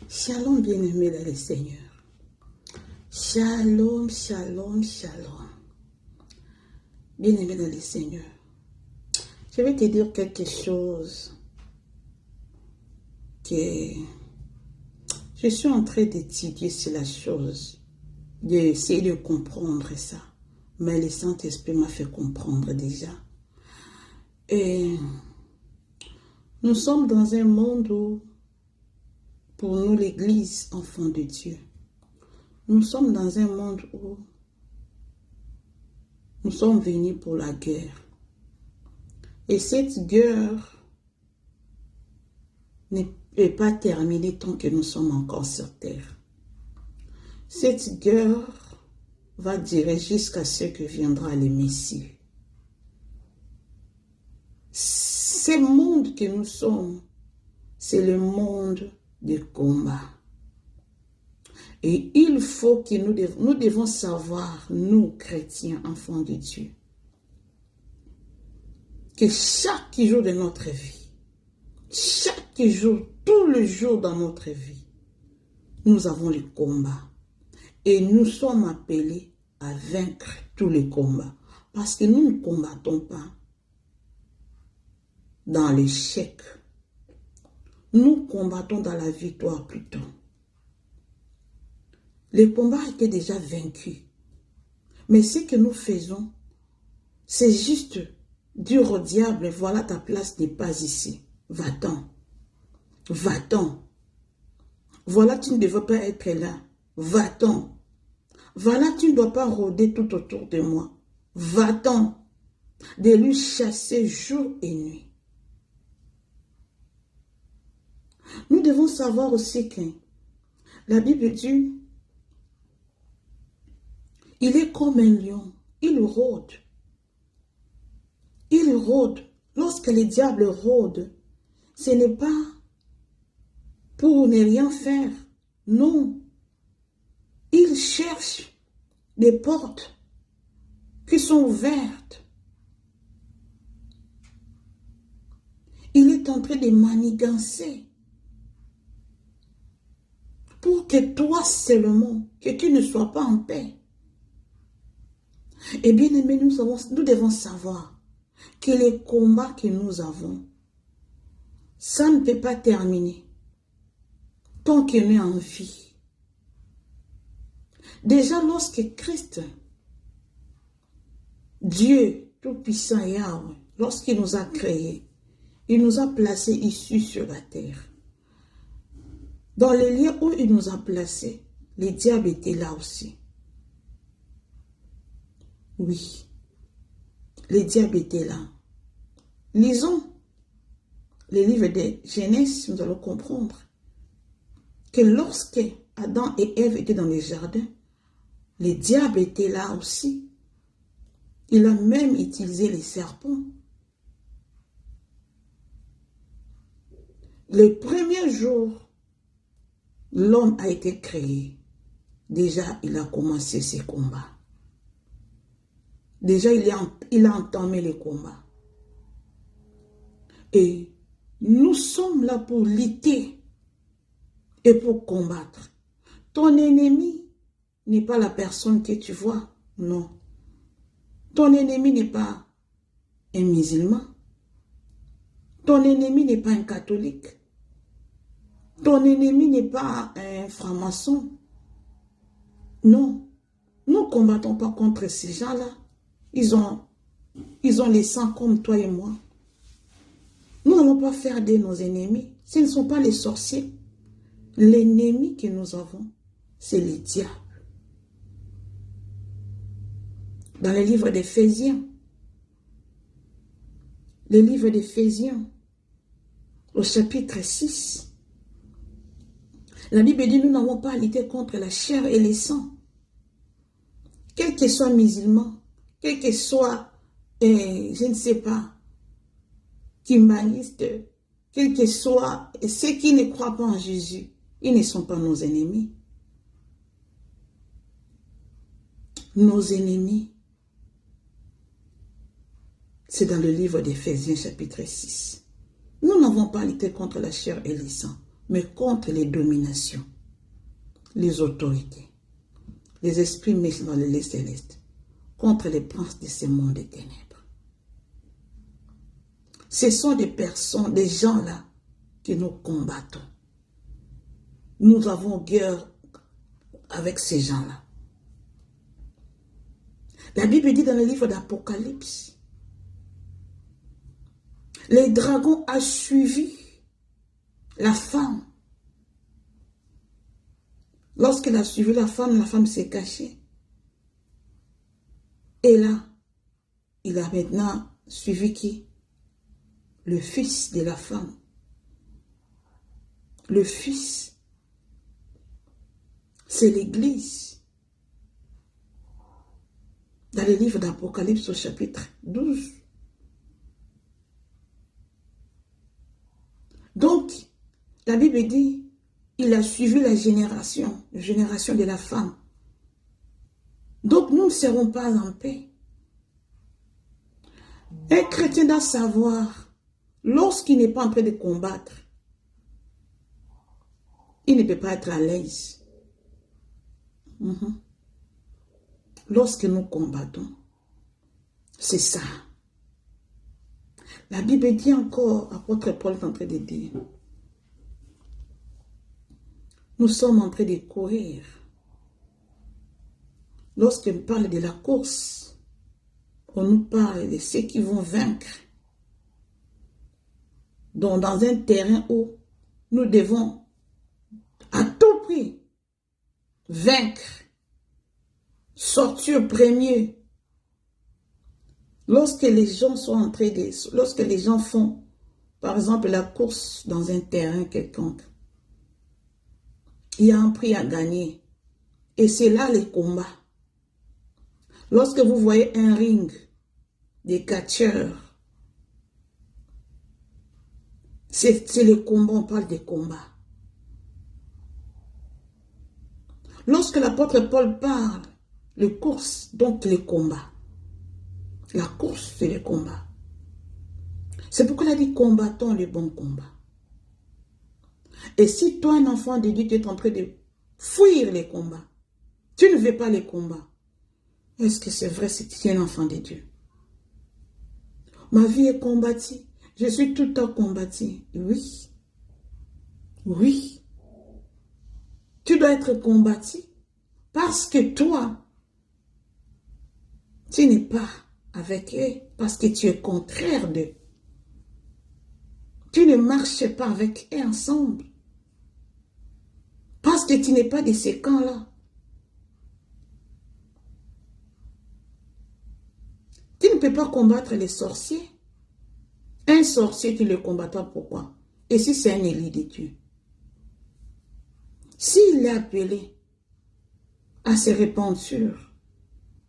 Shalom, bien-aimés dans le Seigneur. Shalom, shalom, shalom. Bien-aimés dans le Seigneur. Je vais te dire quelque chose que je suis en train d'étudier sur la chose, d'essayer de comprendre ça. Mais le Saint-Esprit m'a fait comprendre déjà. Et nous sommes dans un monde où, pour nous, l'Église, enfant de Dieu, nous sommes dans un monde où nous sommes venus pour la guerre. Et cette guerre n'est pas terminée tant que nous sommes encore sur terre. Cette guerre va durer jusqu'à ce que viendra le Messie. Ce monde que nous sommes, c'est le monde de combat. Et il faut que nous devons savoir, nous, chrétiens, enfants de Dieu, que chaque jour de notre vie, chaque jour, tout le jour dans notre vie, nous avons le combat. Et nous sommes appelés à vaincre tous les combats. Parce que nous ne combattons pas dans l'échec. Nous combattons dans la victoire plutôt. Le combat a été déjà vaincu. Mais ce que nous faisons, c'est juste dire au diable, voilà, ta place n'est pas ici. Va-t'en. Va-t'en. Voilà, tu ne devrais pas être là. Va-t'en. Voilà, tu ne dois pas rôder tout autour de moi. Va-t'en. De lui chasser jour et nuit. Nous devons savoir aussi que la Bible dit, il est comme un lion, il rôde. Il rôde. Lorsque le diable rôde, ce n'est pas pour ne rien faire. Non. Il cherche des portes qui sont ouvertes. Il est en train de manigancer pour que toi seulement, que tu ne sois pas en paix. Et bien aimé, nous devons savoir que les combats que nous avons, ça ne peut pas terminer tant qu'on est en vie. Déjà, lorsque Christ, Dieu Tout-Puissant Yahweh, lorsqu'il nous a créés, il nous a placés ici sur la terre. Dans les lieux où il nous a placés, les diables étaient là aussi. Oui, les diables étaient là. Lisons les livres de Genèse, nous allons comprendre que lorsque Adam et Ève étaient dans les jardins, les diables étaient là aussi. Il a même utilisé les serpents. Le premier jour, l'homme a été créé. Déjà, il a commencé ses combats. Déjà, il a entamé les combats. Et nous sommes là pour lutter et pour combattre. Ton ennemi n'est pas la personne que tu vois, non. Ton ennemi n'est pas un musulman. Ton ennemi n'est pas un catholique. Ton ennemi n'est pas un franc-maçon. Non, nous ne combattons pas contre ces gens-là. Ils ont les sangs comme toi et moi. Nous n'allons pas faire de nos ennemis. Ce ne sont pas les sorciers. L'ennemi que nous avons, c'est les diables. Dans le livre d'Éphésiens, au chapitre 6, la Bible dit, nous n'avons pas à lutter contre la chair et les sangs. Quel que soit musulman, quel que soit, je ne sais pas, kimbaniste, quel que soit ceux qui ne croient pas en Jésus, ils ne sont pas nos ennemis. Nos ennemis, c'est dans le livre d'Éphésiens chapitre 6. Nous n'avons pas à lutter contre la chair et les sangs. mais contre les dominations, les autorités, les esprits méchants dans les lieux célestes, contre les princes de ce monde des ténèbres. Ce sont des personnes, des gens-là que nous combattons. Nous avons guerre avec ces gens-là. La Bible dit dans le livre d'Apocalypse, les dragons ont suivi la femme. Lorsqu'elle a suivi la femme s'est cachée. Et là, il a maintenant suivi qui? Le fils de la femme. Le fils, c'est l'Église. Dans le livre d'Apocalypse au chapitre 12. Donc, la Bible dit, il a suivi la génération de la femme. Donc, nous ne serons pas en paix. Un chrétien doit savoir, lorsqu'il n'est pas en train de combattre, il ne peut pas être à l'aise. Lorsque nous combattons, c'est ça. La Bible dit encore, apôtre Paul est en train de dire, nous sommes en train de courir. Lorsqu'on parle de la course, on nous parle de ceux qui vont vaincre. Donc, dans un terrain où nous devons à tout prix vaincre, sortir premier. Lorsque les gens sont en train de... Lorsque les gens font, par exemple, la course dans un terrain quelconque, il y a un prix à gagner. Et c'est là les combats. Lorsque vous voyez un ring des catcheurs, c'est le combat, on parle des combats. Lorsque l'apôtre Paul parle, de course, donc les combats. La course, c'est le combat. C'est pourquoi il a dit combattons le bon combat. Et si toi, un enfant de Dieu, tu es en train de fuir les combats, tu ne veux pas les combats, est-ce que c'est vrai si tu es un enfant de Dieu? Ma vie est combattue. Je suis tout le temps combattue. Oui. Oui. Tu dois être combattu parce que toi, tu n'es pas avec eux, parce que tu es contraire d'eux. Tu ne marches pas avec eux ensemble. Parce que tu n'es pas de ces camps-là. Tu ne peux pas combattre les sorciers. Un sorcier, tu le combattras pourquoi? Et si c'est un élu de Dieu? S'il est appelé à se répandre,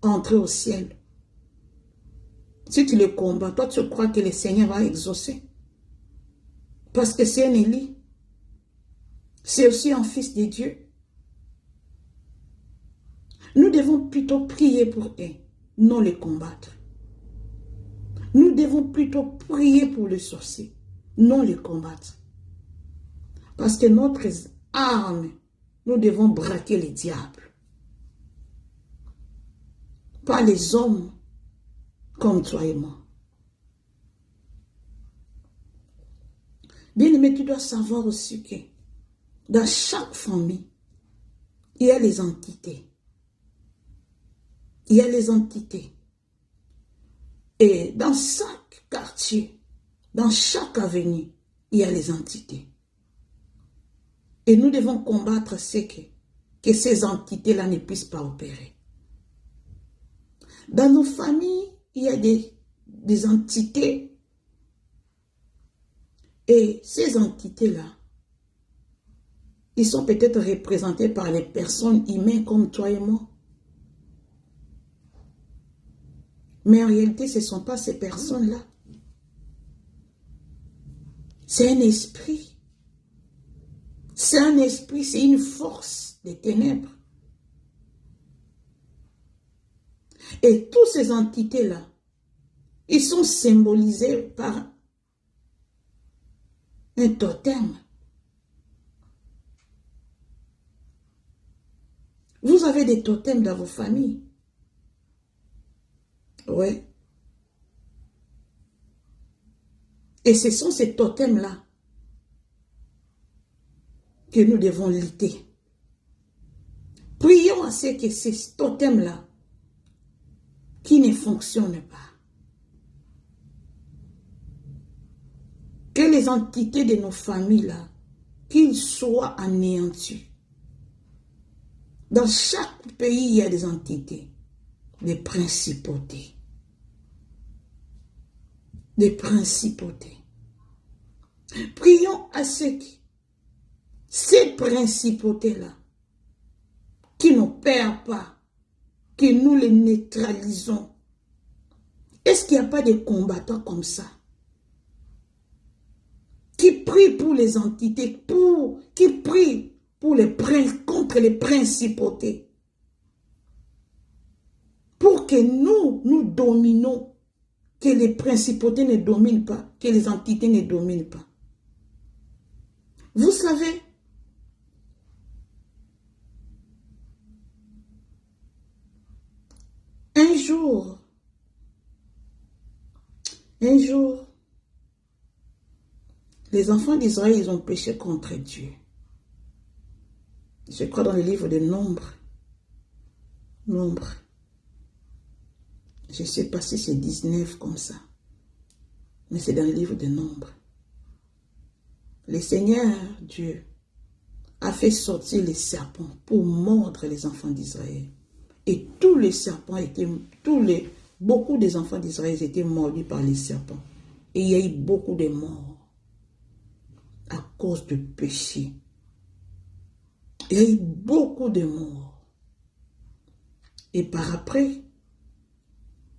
entrer au ciel, si tu le combats, toi tu crois que le Seigneur va exaucer? Parce que c'est un élu. C'est aussi un fils de Dieu. Nous devons plutôt prier pour eux, non les combattre. Nous devons plutôt prier pour les sorciers, non les combattre. Parce que notre arme, nous devons braquer les diables. Pas les hommes comme toi et moi. Bien-aimé, tu dois savoir aussi que dans chaque famille, il y a les entités. Il y a les entités. Et dans chaque quartier, dans chaque avenue, il y a les entités. Et nous devons combattre ce que ces entités-là ne puissent pas opérer. Dans nos familles, il y a des entités. Et ces entités-là, ils sont peut-être représentés par les personnes humaines comme toi et moi. Mais en réalité, ce ne sont pas ces personnes-là. C'est un esprit. C'est un esprit, c'est une force des ténèbres. Et toutes ces entités-là, ils sont symbolisés par un totem. Vous avez des totems dans vos familles. Oui. Et ce sont ces totems-là que nous devons lutter. Prions à ce que ces totems-là qui ne fonctionnent pas, que les entités de nos familles-là, qu'ils soient anéantis. Dans chaque pays, il y a des entités, des principautés. Des principautés. Prions à ce que ces principautés-là, qui n'opèrent pas, que nous les neutralisons. Est-ce qu'il n'y a pas des combattants comme ça? Qui prient pour les entités, qui prient pour contre les principautés. Pour que nous dominons, que les principautés ne dominent pas, que les entités ne dominent pas. Vous savez, un jour, les enfants d'Israël, ils ont péché contre Dieu. Je crois dans le livre de Nombre. Je ne sais pas si c'est 19 comme ça. Mais c'est dans le livre de Nombre. Le Seigneur Dieu a fait sortir les serpents pour mordre les enfants d'Israël. Et tous les serpents étaient, beaucoup des enfants d'Israël étaient mordus par les serpents. Et il y a eu beaucoup de morts à cause du péché. Il y a eu beaucoup de morts. Et par après,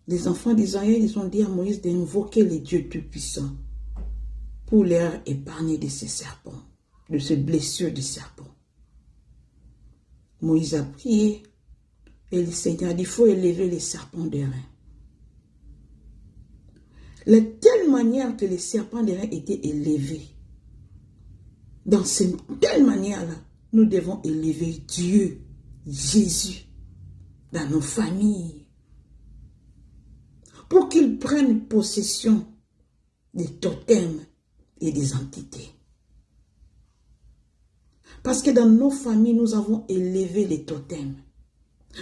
les enfants d'Israël, ils ont dit à Moïse d'invoquer les dieux tout-puissants pour leur épargner de ces serpents, de ces blessures de serpents. Moïse a prié et le Seigneur a dit, il faut élever les serpents des reins. De telle manière que les serpents des reins étaient élevés, dans cette telle manière-là, nous devons élever Dieu, Jésus, dans nos familles, pour qu'ils prennent possession des totems et des entités. Parce que dans nos familles, nous avons élevé les totems.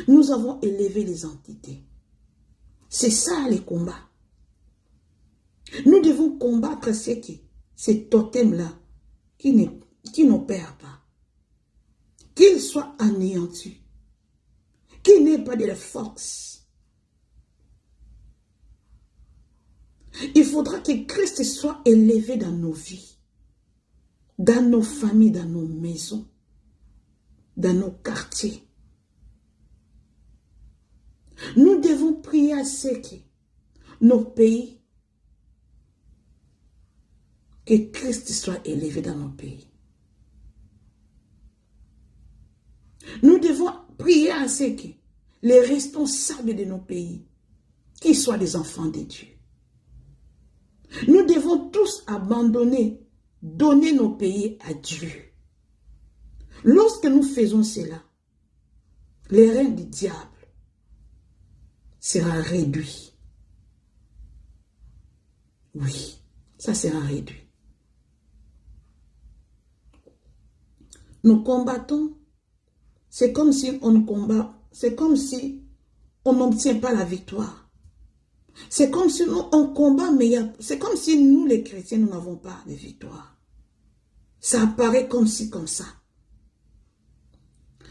Nous avons élevé les entités. C'est ça les combats. Nous devons combattre ces totems-là qui n'opèrent pas. Qu'ils soient anéantis. Qu'ils n'aient pas de la force. Il faudra que Christ soit élevé dans nos vies, dans nos familles, dans nos maisons, dans nos quartiers. Nous devons prier à ce que nos pays, que Christ soit élevé dans nos pays. Nous devons prier à ce que les responsables de nos pays, qu'ils soient des enfants de Dieu. Nous devons tous abandonner, donner nos pays à Dieu. Lorsque nous faisons cela, le règne du diable sera réduit. Oui, ça sera réduit. Nous combattons, c'est comme si on combat, c'est comme si on n'obtient pas la victoire. C'est comme si nous, on combat, mais c'est comme si nous, les chrétiens, nous n'avons pas de victoire. Ça apparaît comme ci, comme ça.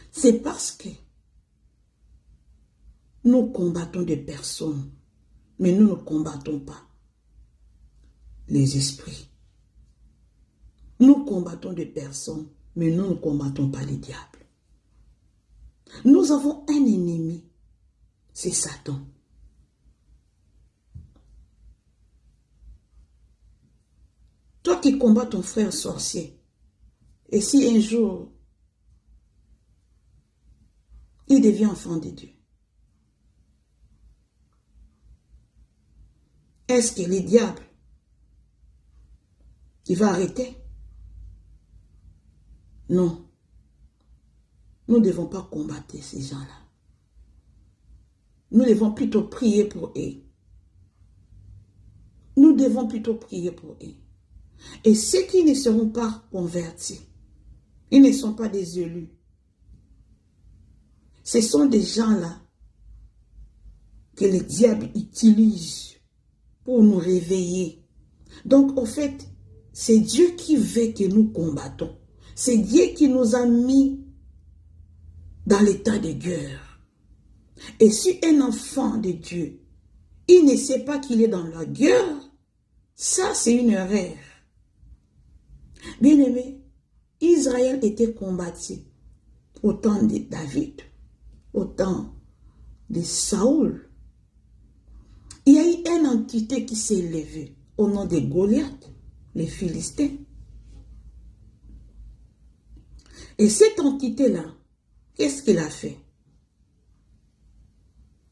C'est parce que nous combattons des personnes, mais nous ne combattons pas les esprits. Nous combattons des personnes, mais nous ne combattons pas les diables. Nous avons un ennemi, c'est Satan. Toi qui combats ton frère sorcier, et si un jour, il devient enfant de Dieu, est-ce que le diable, il va arrêter? Non. nous ne devons pas combattre ces gens-là. Nous devons plutôt prier pour eux. Nous devons plutôt prier pour eux. Et ceux qui ne seront pas convertis, ils ne sont pas des élus. Ce sont des gens-là que le diable utilise pour nous réveiller. Donc, au fait, c'est Dieu qui veut que nous combattons. C'est Dieu qui nous a mis dans l'état de guerre. Et si un enfant de Dieu, il ne sait pas qu'il est dans la guerre, ça c'est une erreur. Bien aimé, Israël était combattu au temps de David, au temps de Saoul. Il y a eu une entité qui s'est élevée au nom de Goliath, les Philistins. Et cette entité-là, qu'est-ce qu'il a fait?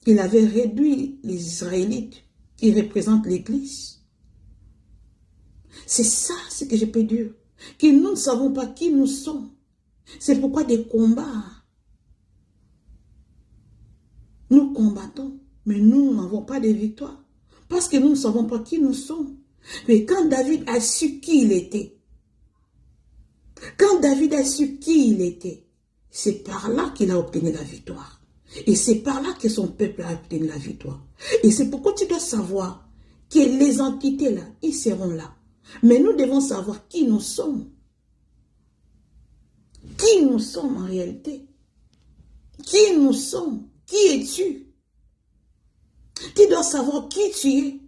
Il avait réduit les Israélites qui représentent l'Église. C'est ça ce que je peux dire. Que nous ne savons pas qui nous sommes. C'est pourquoi des combats. Nous combattons, mais nous n'avons pas de victoire. Parce que nous ne savons pas qui nous sommes. Mais quand David a su qui il était, c'est par là qu'il a obtenu la victoire. Et c'est par là que son peuple a obtenu la victoire. Et c'est pourquoi tu dois savoir que les entités là, ils seront là. Mais nous devons savoir qui nous sommes. Qui nous sommes en réalité. Qui nous sommes. Qui es-tu? Tu dois savoir qui tu es.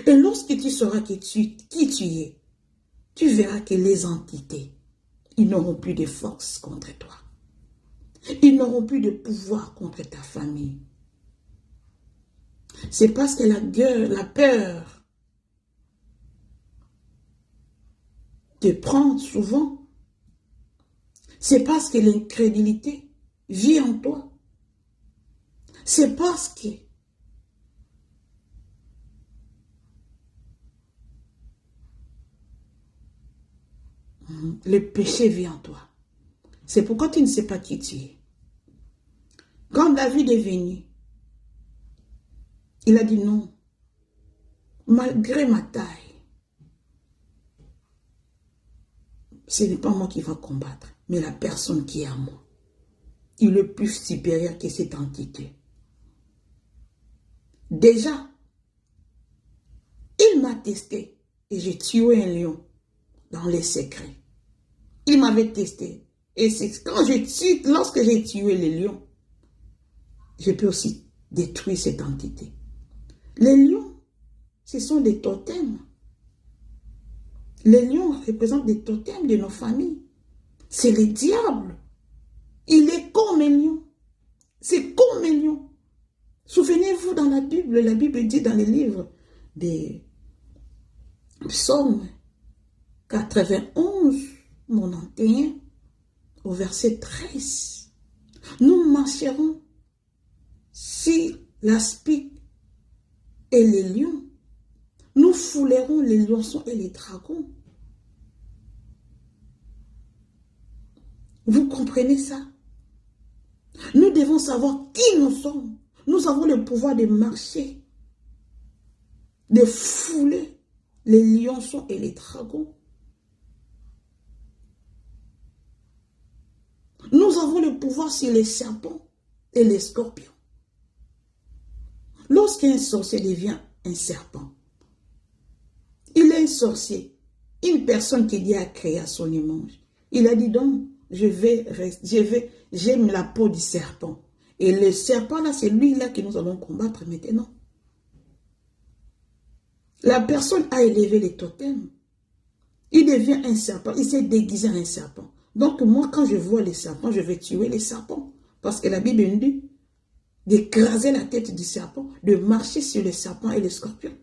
Et lorsque tu sauras qui tu es, tu verras que les entités, ils n'auront plus de force contre toi. Ils n'auront plus de pouvoir contre ta famille. C'est parce que la peur te prend souvent. C'est parce que l'incrédulité vit en toi. C'est parce que le péché vit en toi. C'est pourquoi tu ne sais pas qui tu es. Quand David est venu, il a dit non. Malgré ma taille, ce n'est pas moi qui va combattre, mais la personne qui est à moi. Il est plus supérieur que cette entité. Déjà, il m'a testé et j'ai tué un lion dans les secrets. Il m'avait testé. Et c'est lorsque j'ai tué les lions, je peux aussi détruire cette entité. Les lions, ce sont des totems. Les lions représentent des totems de nos familles. C'est le diable. Il est comme un lion. C'est comme un lion. Souvenez-vous dans la Bible dit dans les livres des psaumes 91, 91, au verset 13. Nous marcherons si l'aspic et les lions. Nous foulerons les lionceaux et les dragons. Vous comprenez ça? Nous devons savoir qui nous sommes. Nous avons le pouvoir de marcher, de fouler les lionceaux et les dragons. Nous avons le pouvoir sur les serpents et les scorpions. Lorsqu'un sorcier devient un serpent, il est un sorcier, une personne qui Dieu a créé à son image. Il a dit donc, j'aime la peau du serpent. Et le serpent là, c'est lui là que nous allons combattre maintenant. La personne a élevé les totems. Il devient un serpent, il s'est déguisé en un serpent. Donc moi, quand je vois les serpents, je vais tuer les serpents. Parce que la Bible nous dit d'écraser la tête du serpent, de marcher sur le serpent et le scorpion.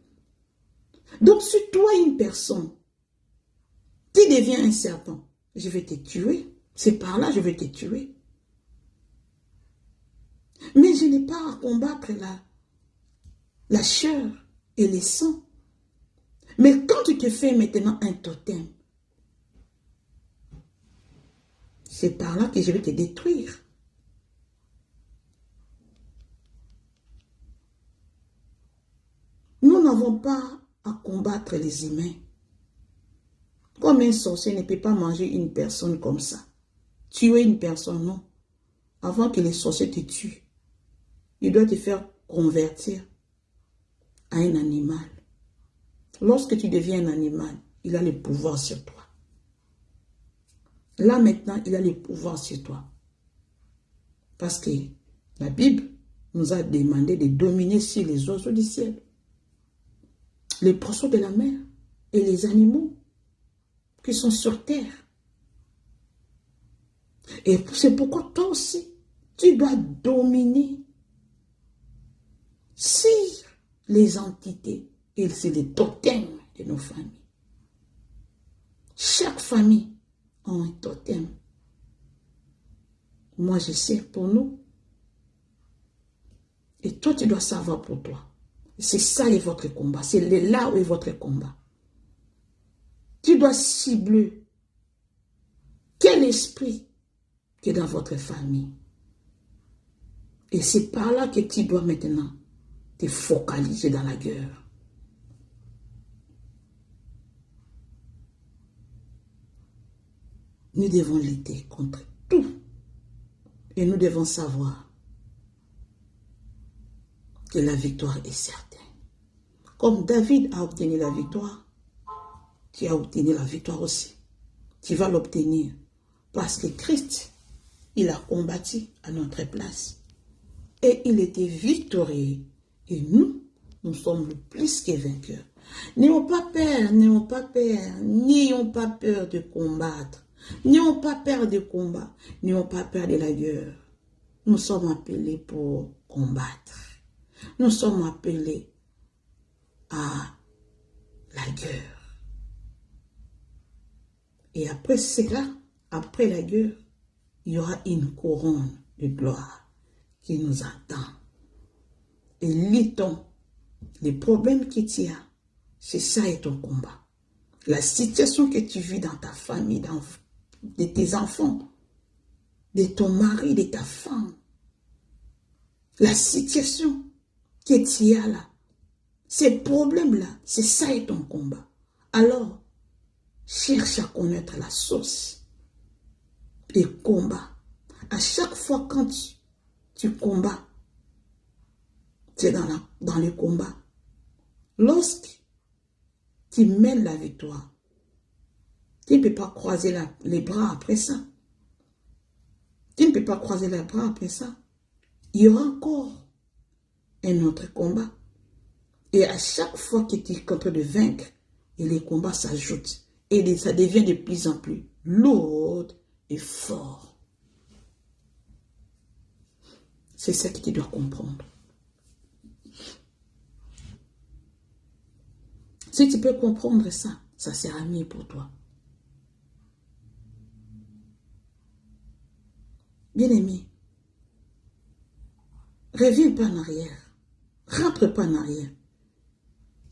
Donc si toi, une personne, qui devient un serpent, je vais te tuer. C'est par là que je vais te tuer. Mais je n'ai pas à combattre la chair et les sangs. Mais quand tu te fais maintenant un totem, c'est par là que je vais te détruire. Nous n'avons pas à combattre les humains. Comme un sorcier ne peut pas manger une personne comme ça. Tuer une personne, non. Avant que les sorciers te tuent, il doit te faire convertir à un animal. Lorsque tu deviens un animal, il a le pouvoir sur toi. Là maintenant, il a le pouvoir sur toi. Parce que la Bible nous a demandé de dominer sur les oiseaux du ciel, les poissons de la mer et les animaux qui sont sur terre. Et c'est pourquoi toi aussi, tu dois dominer sur les entités et c'est les totems de nos familles. Chaque famille a un totem. Moi, je sais pour nous. Et toi, tu dois savoir pour toi. C'est ça votre combat. C'est là où est votre combat. Tu dois cibler quel esprit qui est dans votre famille. Et c'est par là que tu dois maintenant te focaliser dans la guerre. Nous devons lutter contre tout. Et nous devons savoir que la victoire est certaine. Comme David a obtenu la victoire, tu as obtenu la victoire aussi. Tu vas l'obtenir parce que Christ, il a combattu à notre place. Et il était victorieux. Et nous, nous sommes le plus que vainqueurs. N'ayons pas peur, n'ayons pas peur, n'ayons pas peur de combattre. N'ayons pas peur de combat, n'ayons pas peur de la guerre. Nous sommes appelés pour combattre. Nous sommes appelés à la guerre. Et après cela, après la guerre, il y aura une couronne de gloire qui nous attend. Et luttons. Les problèmes que tu as, c'est ça et ton combat. La situation que tu vis dans ta famille, de tes enfants, de ton mari, de ta femme, la situation que tu as là, ces problèmes-là, c'est ça et ton combat. Alors, cherche à connaître la source et combat. À chaque fois quand tu combats, c'est dans le combat. Lorsque tu mènes la victoire, tu ne peux pas croiser les bras après ça. Tu ne peux pas croiser les bras après ça. Il y aura encore un autre combat. Et à chaque fois que tu es en train de vaincre, et les combats s'ajoutent. Et ça devient de plus en plus lourd et fort. C'est ça que tu dois comprendre. Si tu peux comprendre ça, ça sera mieux pour toi. Bien-aimé, reviens pas en arrière. Rentre pas en arrière.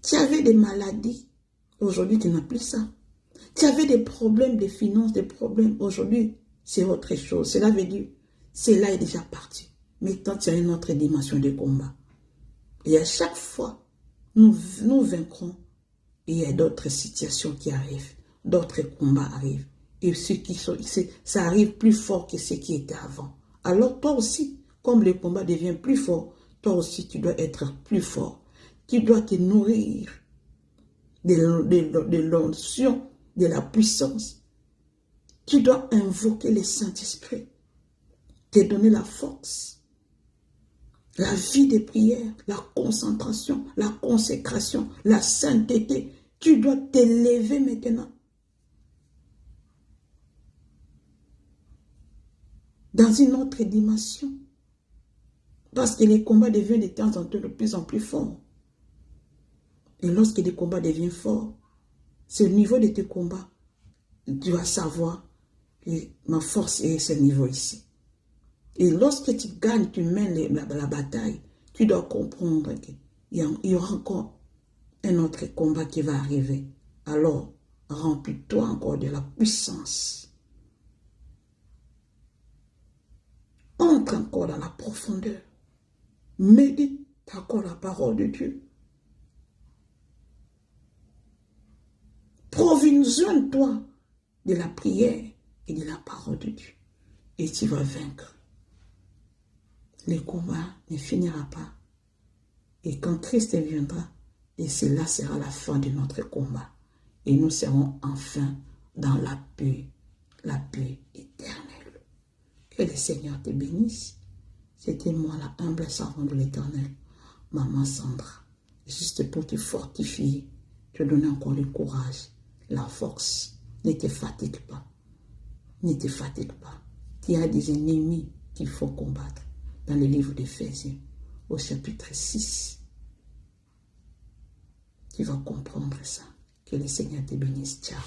Tu avais des maladies. Aujourd'hui, tu n'as plus ça. Tu avais des problèmes de finances, des problèmes. Aujourd'hui, c'est autre chose. Cela veut dire, cela est déjà parti. Maintenant, tu as une autre dimension de combat. Et à chaque fois, nous vaincrons. Et il y a d'autres situations qui arrivent. D'autres combats arrivent. Et ça arrive plus fort que ce qui était avant. Alors toi aussi, comme le combat devient plus fort, toi aussi tu dois être plus fort. Tu dois te nourrir de l'onction, de la puissance. Tu dois invoquer le Saint-Esprit, te donner la force, la vie de prière, la concentration, la consécration, la sainteté. Tu dois t'élever maintenant. Dans une autre dimension. Parce que les combats deviennent de temps en temps de plus en plus forts. Et lorsque les combats deviennent forts, c'est au niveau de tes combats. Tu vas savoir que ma force est ce niveau ici. Et lorsque tu gagnes, tu mènes la bataille, tu dois comprendre qu'il y aura encore un autre combat qui va arriver. Alors, remplis-toi encore de la puissance. Entre encore dans la profondeur. Médite encore la parole de Dieu. Provisionne-toi de la prière et de la parole de Dieu. Et tu vas vaincre. Le combat ne finira pas. Et quand Christ viendra, et cela sera la fin de notre combat. Et nous serons enfin dans la paix éternelle. Que le Seigneur te bénisse. C'était moi, la humble servante de l'Éternel, Maman Sandra, juste pour te fortifier, te donner encore le courage, la force. Ne te fatigue pas. Ne te fatigue pas. Tu as des ennemis qu'il faut combattre. Dans le livre d'Éphésiens, au chapitre 6, tu vas comprendre ça. Que le Seigneur te bénisse. Ciao.